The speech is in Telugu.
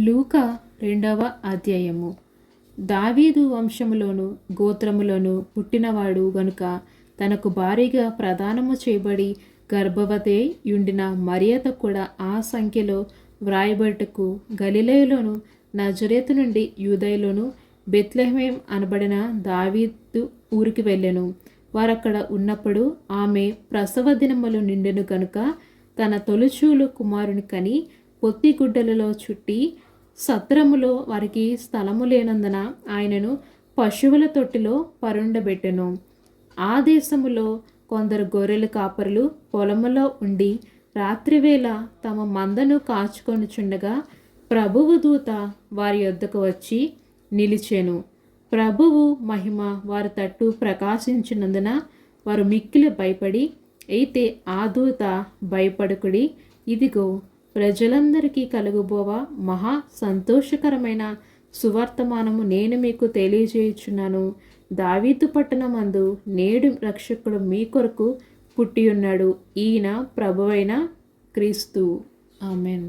లూకా 2వ అధ్యాయము. దావీదు వంశములోను గోత్రములోను పుట్టినవాడు గనుక తనకు భారీగా ప్రదానము చేయబడి గర్భవతి యుండిన మరియత కూడా ఆ సంఖ్యలో వ్రాయబట్టుకు గలిలయలోను నజరేతు నుండి యూదయలోను బెత్లెహేం అనబడిన దావీదు ఊరికి వెళ్ళెను. వారక్కడ ఉన్నప్పుడు ఆమె ప్రసవ దినములు నిండెను గనుక తన తొలిచూలు కుమారుని కని పొత్తిగుడ్డలలో చుట్టి సత్రములో వారికి స్థలము లేనందున ఆయనను పశువుల తొట్టిలో పరుండబెట్టెను. ఆ దేశములో కొందరు గొర్రెల కాపరులు పొలములో ఉండి రాత్రివేళ తమ మందను కాచుకొనుచుండగా ప్రభువు దూత వారి యొద్దకు వచ్చి నిలిచెను. ప్రభువు మహిమ వారి తట్టు ప్రకాశించినందున వారు మిక్కిలి భయపడి, అయితే ఆ దూత భయపడకుడి, ఇదిగో ప్రజలందరికీ కలుగుబోవా మహా సంతోషకరమైన సువర్తమానము నేను మీకు తెలియజేయుచున్నాను. దావీదు పట్టణమందు నేడు రక్షకుడు మీ కొరకు పుట్టియున్నాడు. ఈయన ప్రభువైన క్రీస్తు. ఆమెన్.